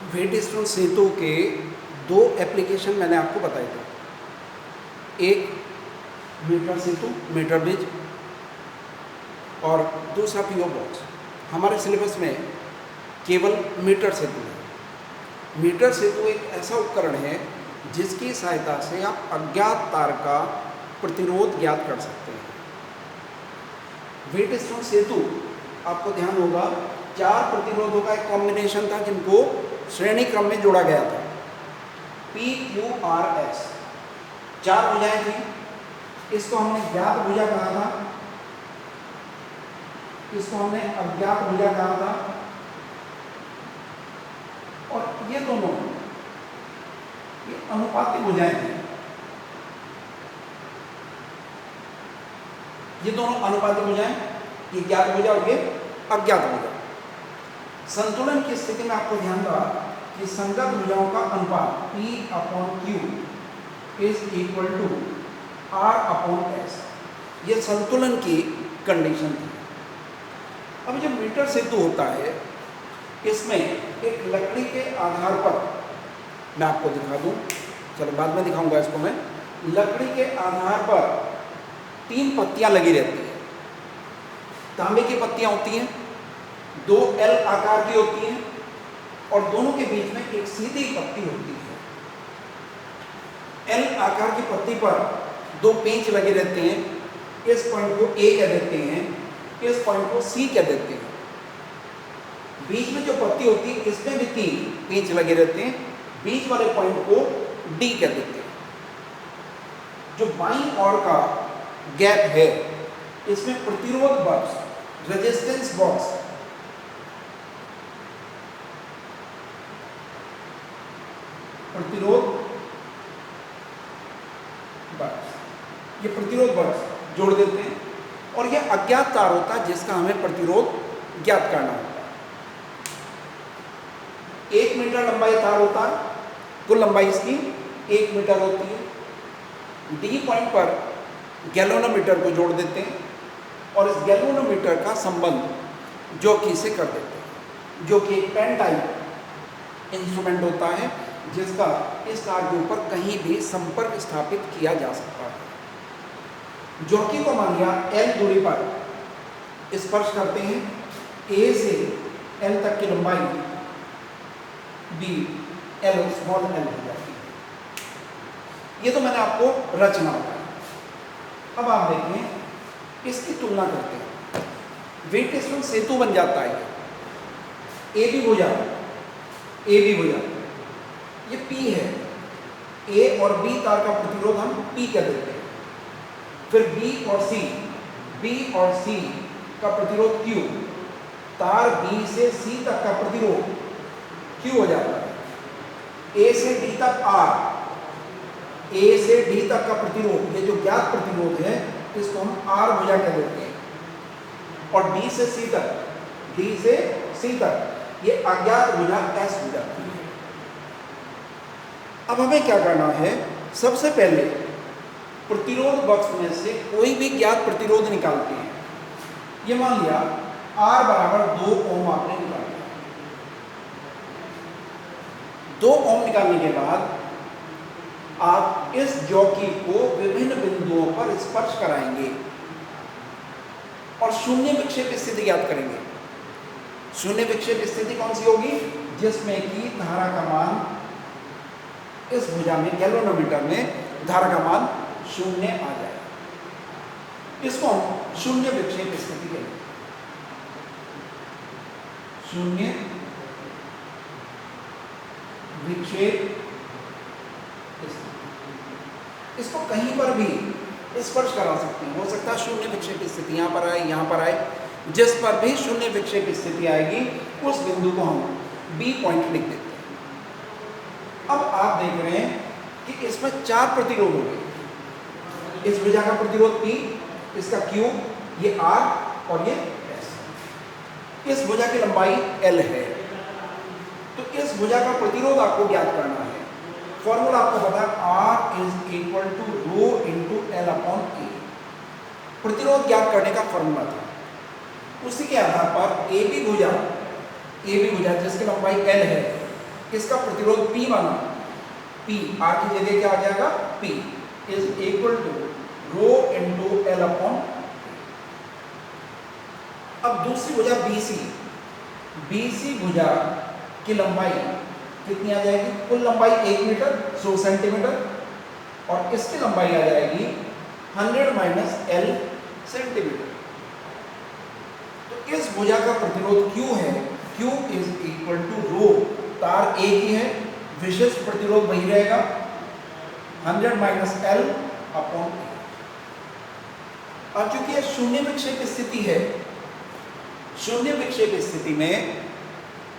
Wheatstone सेतु के दो application मैंने आपको बताए थे। एक मीटर सेतु, मीटर ब्रिज, और दूसरा पीओ बॉक्स। हमारे सिलेबस में केवल मीटर सेतु है। मीटर सेतु एक ऐसा उपकरण है जिसकी सहायता से आप अज्ञात तार का प्रतिरोध ज्ञात कर सकते हैं। व्हीटस्टोन सेतु, आपको ध्यान होगा, 4 प्रतिरोधों का एक कॉम्बिनेशन था जिनको श्रेणी क्रम में जोड़ा गया था। पी क्यू आर एस 4 भुजाएं थी। इसको हमने ज्ञात भुजा कहा था, इसको हमने अज्ञात भुजा कहा था, और ये दोनों ये अनुपाती भुजाएं थी। ये दोनों अनुपाती भुजाएं, ये ज्ञात भुजा और ये अज्ञात भुजा। संतुलन की स्थिति में आपको ध्यान रहा कि संगत भुजाओं का अनुपात P/Q = R/S। ये संतुलन की कंडीशन थी। अब जो मीटर सेतु होता है, इसमें एक लकड़ी के आधार पर, मैं आपको दिखा दूं, चलो बाद में दिखाऊंगा इसको मैं। लकड़ी के आधार पर 3 पत्तियां लगी रहती हैं। तांबे की पत्तियां होती हैं, 2 L आकार की होती हैं, और दोनों के बीच में एक सीधी पत्ती होती है। L आकार की पत्ती पर 2 पेंच लगे रहते हैं। इस पॉइंट को A कह देते हैं, इस पॉइंट को C कह देते हैं। बीच में जो पत्ती होती है, इसमें भी 3 पेंच लगे रहते हैं। बीच वाले पॉइंट को D कह देते हैं। जो बाईं ओर का गैप है, इसमें प्रतिरोध बॉक्स, रेजिस्टेंस बॉक्स, प्रतिरोध बॉक्स, ये प्रतिरोध बॉक्स जोड़ देते हैं, और यह अज्ञात तार होता है जिसका हमें प्रतिरोध ज्ञात करना होता है। 1 मीटर लंबाई तार होता है, कुल लंबाई इसकी 1 मीटर होती है। डी पॉइंट पर गैल्वेनोमीटर को जोड़ देते हैं, और इस गैल्वेनोमीटर का संबंध जॉकी से कर देते हैं, जो कि एक पेन टाइप इंस्ट्रूमेंट होता है जिसका इस तार के ऊपर कहीं भी संपर्क स्थापित किया जा सकता है। जॉकी को मान लिया L दूरी पर स्पर्श करते हैं। A से L तक की लंबाई B L स्मॉल l हो जाती है। ये तो मैंने आपको रचना बताया। अब आप देखें, इसकी तुलना करते हैं। व्हीटस्टोन सेतु बन जाता है। ए बी भुजा, ये P है। A और B तार का प्रतिरोध हम P कह देते हैं। फिर B और C का प्रतिरोध Q। तार B से C तक का प्रतिरोध Q हो जाता है। A से D तक R, A से D तक का प्रतिरोध, ये जो ज्ञात प्रतिरोध है, इसको हम R भुजा कह देते हैं। और D से C तक ये अज्ञात भुजा S भुजा। अब हमें क्या करना है? सबसे पहले प्रतिरोध बॉक्स में से कोई भी ज्ञात प्रतिरोध निकालते हैं। ये मान लिया R = 2 ओम आपने निकाल लिया। 2 ओम निकालने के बाद आप इस जॉकी को विभिन्न बिंदुओं पर स्पर्श कराएंगे और शून्य विक्षेप स्थिति ज्ञात करेंगे। शून्य विक्षेप स्थिति कौन सी होगी? जिसमें कि धारा का मान, इस भुजा में गैल्वेनोमीटर में धारा का मान 0 आ जाए। इसको हम शून्य विक्षेप स्थिति कहते हैं। शून्य विक्षेप स्थिति। इसको कहीं पर भी स्पर्श करा सकते हैं। हो सकता है शून्य विक्षेप स्थिति यहाँ पर आए, यहाँ पर आए। जिस पर भी शून्य विक्षेप स्थिति आएगी, उस बिंदु को हम B पॉइंट लिख देते हैं। अब आप देख रहे हैं कि इसमें 4 प्रतिरोध हो गए। इस भुजा का प्रतिरोध P, इसका Q, ये R और ये S। इस भुजा की लंबाई L है, तो इस भुजा का प्रतिरोध आपको ज्ञात करना है। फॉर्मूला आपको पता है, R = ρ × L/A। प्रतिरोध ज्ञात करने का फॉर्मूला था। उसी के आधार पर AB भुजा जिसकी लंबाई L है, इसका प्रतिरोध P माना, P R की जगह क्या आ जाएगा, P is equal to rho into L upon. अब दूसरी भुजा BC भुजा की लंबाई कितनी आ जाएगी, कुल लंबाई 1 मीटर 100 सेंटीमीटर, और इसकी लंबाई आ जाएगी 100 माइनस L सेंटीमीटर। तो इस भुजा का प्रतिरोध Q है, Q इज इक्वल टू रो, तार एक ही है, विशेष प्रतिरोध वही रहेगा 100 माइनस L अपॉन। और चूंकि यह शून्य विक्षेप स्थिति है, शून्य विक्षेप स्थिति में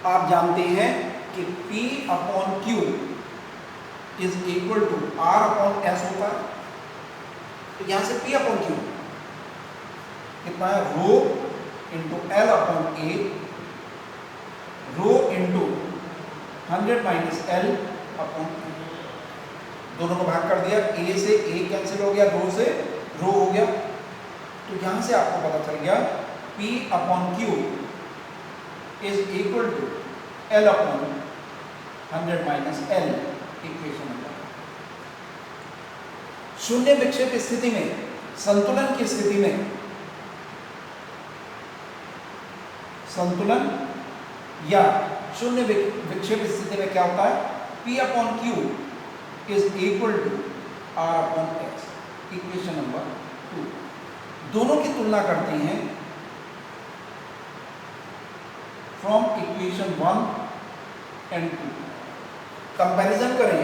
आप जानते हैं कि P upon Q is equal to R upon S होता है। तो यहां से P अपॉन Q कितना है, rho into L upon A, rho into 100 minus L upon. दोनों को भाग कर दिया, A से A कैंसिल हो गया, रो से रो हो गया। तो यहां से आपको पता चल गया P upon Q is equal to L upon 100 minus L, equation number. शून्य विक्षेप स्थिति में, संतुलन की स्थिति में, संतुलन या शून्य विक्षेप स्थिति में क्या होता है, P upon Q is equal to R upon X, equation number 2। दोनों की तुलना करते हैं फ्रॉम इक्वेशन 1 एंड 2, कंपैरिजन करें।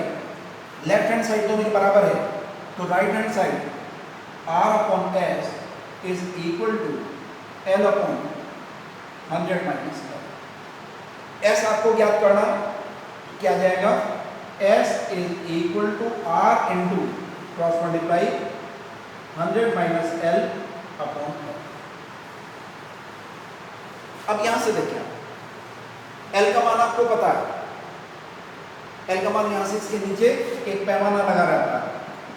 लेफ्ट हैंड साइड दोनों के बराबर है, तो right hand side R upon S is equal to L upon 100 minus L। S आपको ज्ञात करना, क्या जाएगा, S is equal to R into cross multiply 100 minus L upon L। अब यहां से देखिए, L का मान आपको पता है, L का मान यहां से इसके नीचे एक पैमाना लगा रहता है,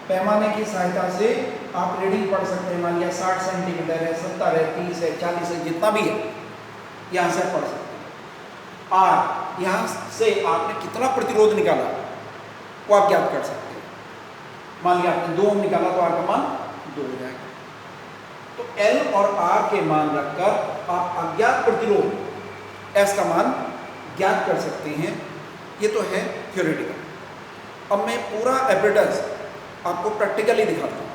पैमाने की सहायता से आप रीडिंग पढ़ सकते हैं। मान लिया 60 सेंटीमीटर है, 70 है, 30 है, 40 है, जितना भी है यहां से पढ़ सकते हैं। R यहां से आपने कितना प्रतिरोध निकाला वो आप ज्ञात कर सकते हैं। मान लिया आपने 2 ओम निकाला तो R का मान 2 हो जाएगा। तो L और R के मान रखकर आप अज्ञात प्रतिरोध S का मान ज्ञात कर सकते हैं। ये तो है थ्योरेटिकल। अब मैं पूरा एप्रेटस आपको प्रैक्टिकली दिखाता हूँ।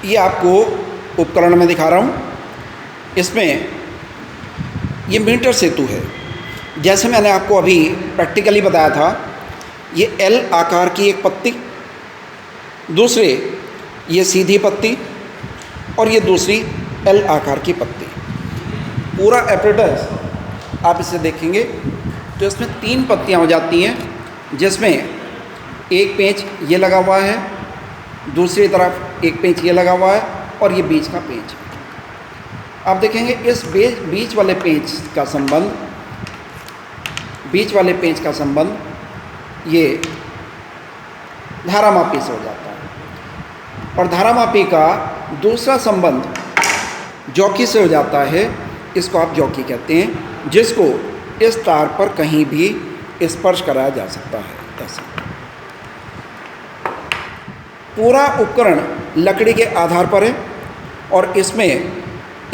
ये आपको उपकरण में दिखा रहा हूँ। इसमें ये मीटर सेतु है। जैसे मैंने आपको अभी प्रैक्टिकली बताया था, ये L आकार की एक पत्ती, दूसरे ये सीधी पत्ती, और ये दूसरी L आकार की पत्ती। पूरा एप्रेटस आप इसे देखेंगे तो इसमें 3 पत्तियां हो जाती हैं, जिसमें एक पेंच ये लगा हुआ है, दूसरी तरफ एक पेंच ये लगा हुआ है, और ये बीच का पेंच। आप देखेंगे इस बीच वाले पेंच का संबंध ये धारामापी से हो जाता है, और धारामापी का दूसरा संबंध जॉकी से हो जाता है। इसको आप जॉकी कहते हैं, जिसको इस तार पर कहीं भी स्पर्श कराया जा सकता है। ऐसा पूरा उपकरण लकड़ी के आधार पर है, और इसमें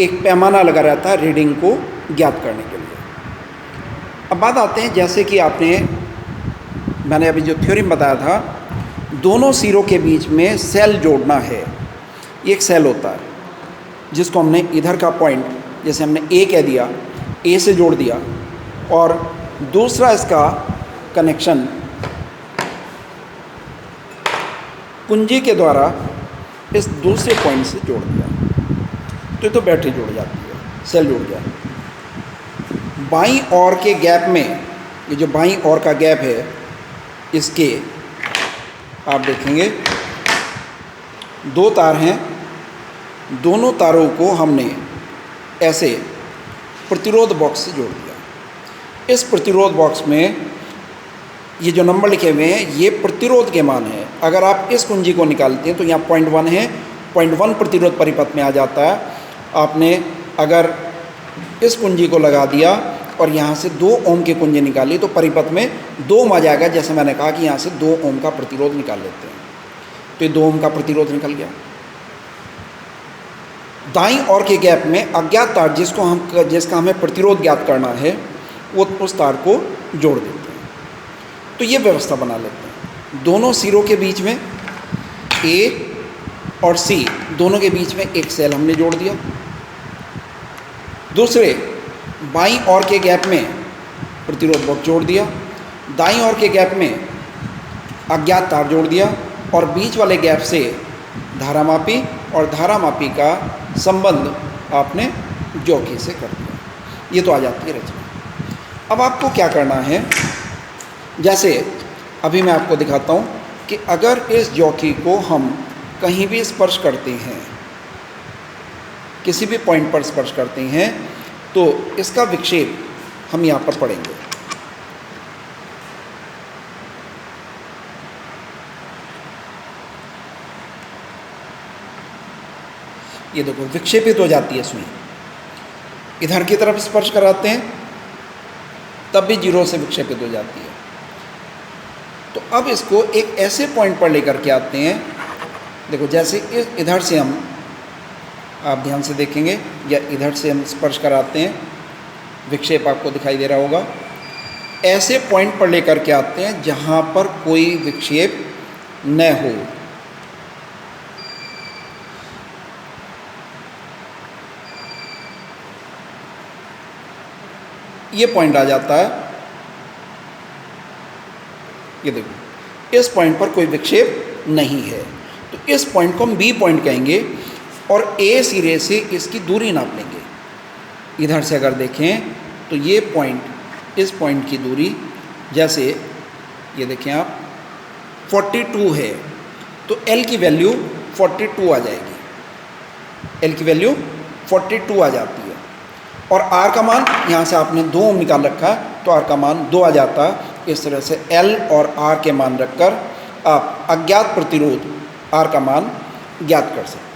एक पैमाना लगा रहता है रीडिंग को ज्ञात करने के लिए। अब बात आते हैं, जैसे कि मैंने अभी जो थ्योरी बताया था, दोनों सिरों के बीच में सेल जोड़ना है। एक सेल होता है जिसको हमने इधर का पॉइंट, जैसे हमने A कह दिया, A से जोड़ दिया, और दूसरा इसका कनेक्शन कुंजी के द्वारा इस दूसरे पॉइंट से जोड़ दिया, तो बैटरी जुड़ जाती है, सेल जुड़ गया। बाईं ओर के गैप में, ये जो बाईं ओर का गैप है, इसके आप देखेंगे 2 तार हैं। दोनों तारों को हमने ऐसे प्रतिरोध बॉक्स से जोड़ दिया। इस प्रतिरोध बॉक्स में ये जो नंबर लिखे हुए हैं, ये प्रतिरोध के मान हैं। अगर आप इस कुंजी को निकालते हैं तो यहाँ 0.1 है, 0.1 प्रतिरोध परिपथ में आ जाता है। आपने अगर इस कुंजी को लगा दिया और यहाँ से 2 ओम की कुंजी निकाली तो परिपथ में 2 ओम आ जाएगा। जैसे मैंने कहा कि यहाँ से 2 ओम का प्रतिरोध निकाल लेते हैं, तो ये 2 ओम का प्रतिरोध निकल गया। दाईं ओर के गैप में अज्ञात तार जिसका हमें प्रतिरोध ज्ञात करना है वो उस तार को जोड़ देते हैं। तो ये व्यवस्था बना लेते हैं। दोनों सिरों के बीच में A और C दोनों के बीच में एक सेल हमने जोड़ दिया। दूसरे बाईं ओर के गैप में प्रतिरोध बॉक्स जोड़ दिया। दाईं ओर के गैप में अज्ञात तार जोड़ दिया और बीच वाले गैप से धारामापी और धारामापी का संबंध आपने जॉकी से कर दिया। ये तो आ जाती है रचना। अब आपको क्या करना है, जैसे अभी मैं आपको दिखाता हूँ कि अगर इस जॉकी को हम कहीं भी स्पर्श करते हैं, किसी भी पॉइंट पर स्पर्श करते हैं, तो इसका विक्षेप हम यहाँ पर पढ़ेंगे। ये देखो विक्षेपित हो जाती है सुई। इधर की तरफ स्पर्श कराते हैं तब भी 0 से विक्षेपित हो जाती है। तो अब इसको एक ऐसे पॉइंट पर लेकर के आते हैं, देखो जैसे इधर से हम, आप ध्यान से देखेंगे, या इधर से हम स्पर्श कराते हैं, विक्षेप आपको दिखाई दे रहा होगा। ऐसे पॉइंट पर लेकर के आते हैं जहाँ पर कोई विक्षेप न हो। ये पॉइंट आ जाता है, ये देखो इस पॉइंट पर कोई विक्षेप नहीं है, तो इस पॉइंट को हम बी पॉइंट कहेंगे और ए सिरे से इसकी दूरी नाप लेंगे। इधर से अगर देखें तो ये पॉइंट, इस पॉइंट की दूरी, जैसे ये देखें आप 42 है, तो L की वैल्यू 42 आ जाएगी। L की वैल्यू 42 आ जाती है और R का मान, यहाँ से आपने 2 ओम निकाल रखा है तो R का मान 2 आ जाता है। इस तरह से L और R के मान रखकर आप अज्ञात प्रतिरोध R का मान ज्ञात कर सकते हैं।